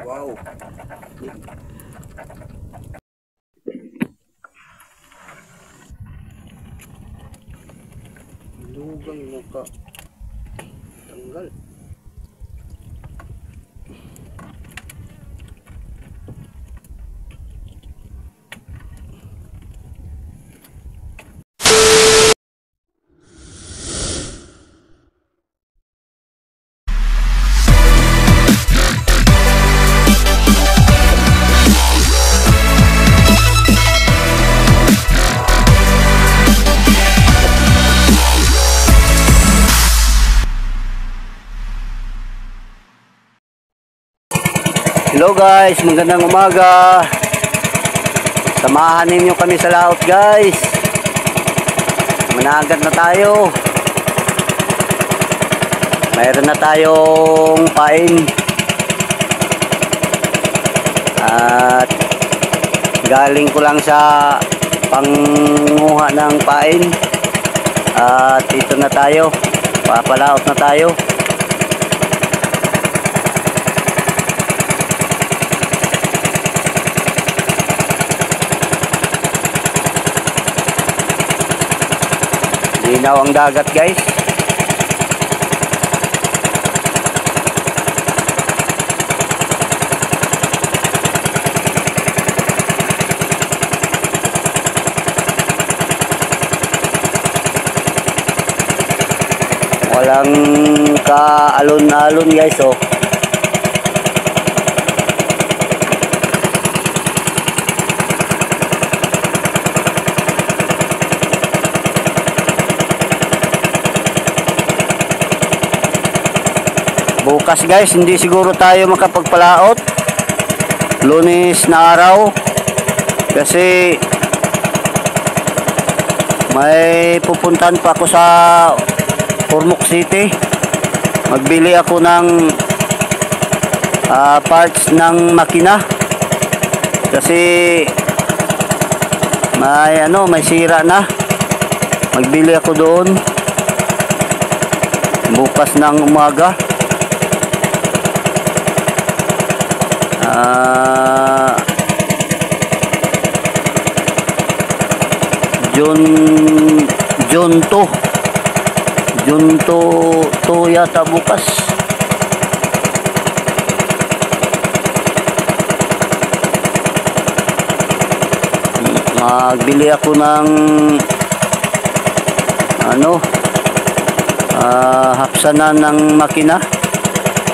Wow. Lugang naka tanggal. Hello guys, magandang umaga. Samahan ninyo kami sa laot guys. Managat na tayo. Mayroon na tayong pain. At galing ko lang sa panguha ng pain. At ito na tayo. Papalaot na tayo. Linaw ang dagat guys. Walang kaalon-alon guys oh. Bukas guys, hindi siguro tayo makapagpalaot. Lunes na araw. Kasi may pupuntahan pa ako sa Ormoc City. Magbili ako ng parts ng makina. Kasi may sira na. Magbili ako doon bukas ng umaga. June 2 yata bukas. Magbili ako ng hapsanan ng makina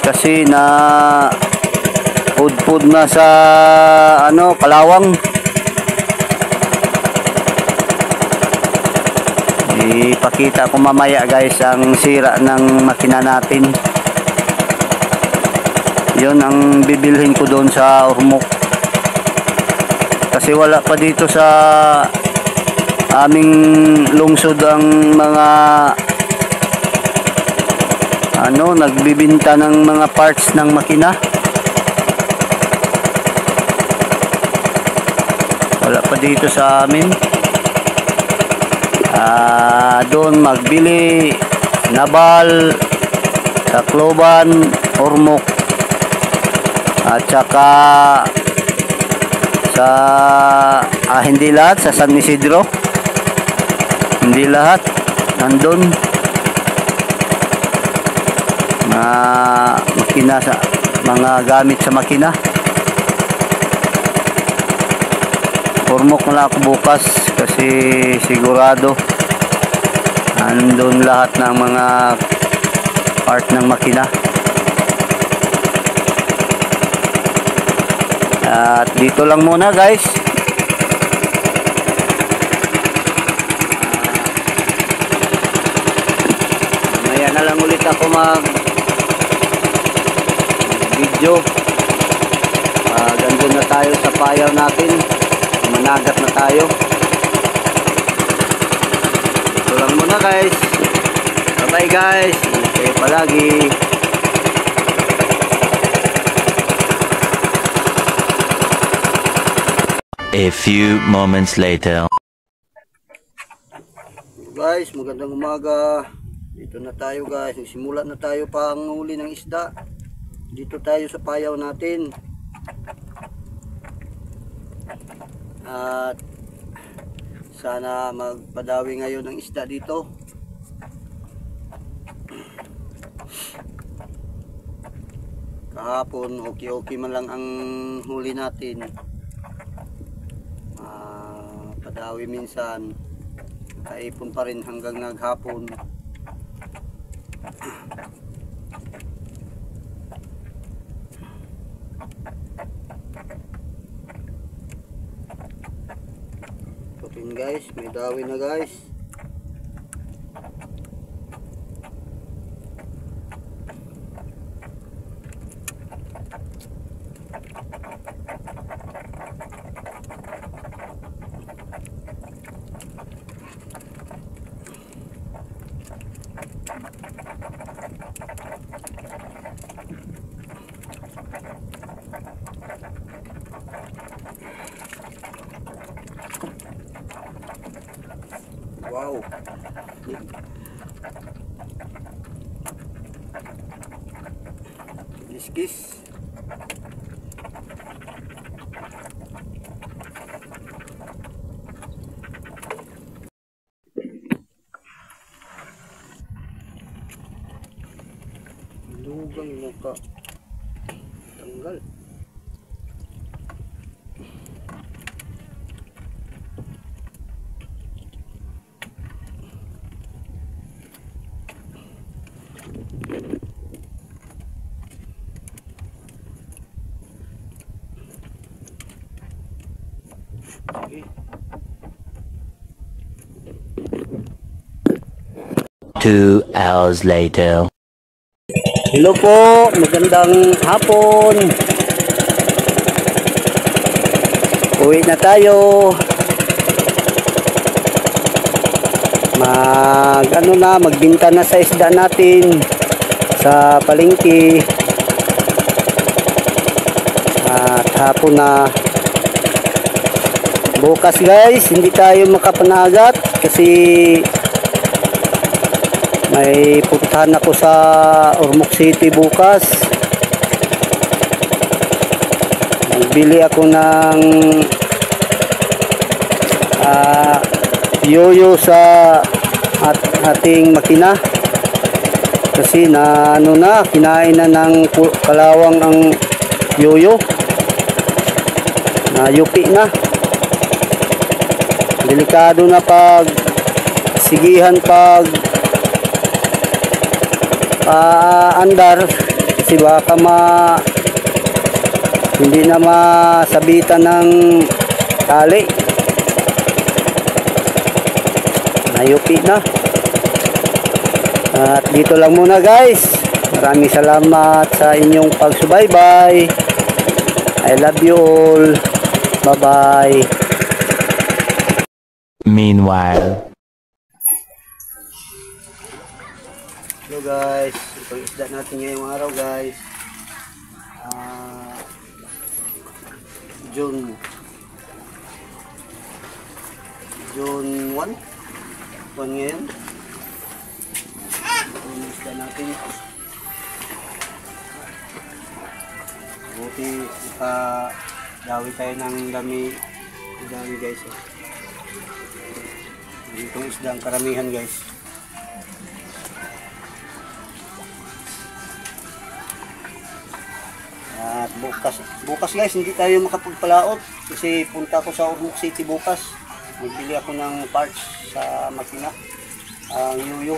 kasi na food na sa kalawang. Ipakita ko mamaya guys ang sira ng makina natin. Yun ang bibilhin ko doon sa Ormoc. Kasi wala pa dito sa aming lungsod ang mga nagbibinta ng mga parts ng makina. Wala pa dito sa amin. Doon magbili Nabal, Tacloban, Ormoc, at saka sa hindi lahat sa San Isidro, hindi lahat nandun na makina, sa mga gamit sa makina. Ormoc na ako bukas kasi sigurado andun lahat ng mga part ng makina. At dito lang muna guys. Mamaya na lang ulit ako mag video. Gandun na tayo sa payaw natin. Managat na tayo. Ito lang muna guys. Bye bye guys. Ingat kayo palagi. A few moments later. Guys, magandang umaga. Dito na tayo guys. Simula na tayo pang huli ng isda. Dito tayo sa payaw natin. At sana magpadawi ngayon ng isda dito. Kahapon okay man lang ang huli natin. Padawi minsan. Kaipon pa rin hanggang naghapon. Tupin guys, may dawi na guys. Wow. Kiss. Lugang muka. Tanggal. Okay. 2 hours later. Hello po, magandang hapon. Uwi na tayo. Magbinta na sa isda natin sa palengke. At hapon na. Bukas guys, hindi tayo makapanagat kasi may puntahan ako sa Ormoc City bukas. Nagbili ako ng yoyo sa ating makina kasi kinain na ng kalawang ang yoyo, na yupi na. Delikado na pag sigihan pag andar kasi baka hindi na masabitan ng tali. Nayupi na. At dito lang muna guys. Maraming salamat sa inyong pagsubaybay. I love you all. Bye bye. Meanwhile. Hello guys, itong isda natin ngayong araw guys. June 1 ngayon. Itong isda natin. Buti dawi tayo ng dami guys. Itong isda ang karamihan guys. At bukas guys hindi tayo makapagpalaot kasi punta ko sa Ormoc City bukas. Magbili ako ng parts sa makina, ang yoyo.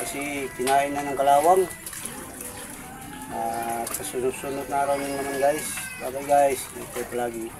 Kasi kinain na ng kalawang. At sa sunod na araw naman guys. Bye bye guys. Ito palagi.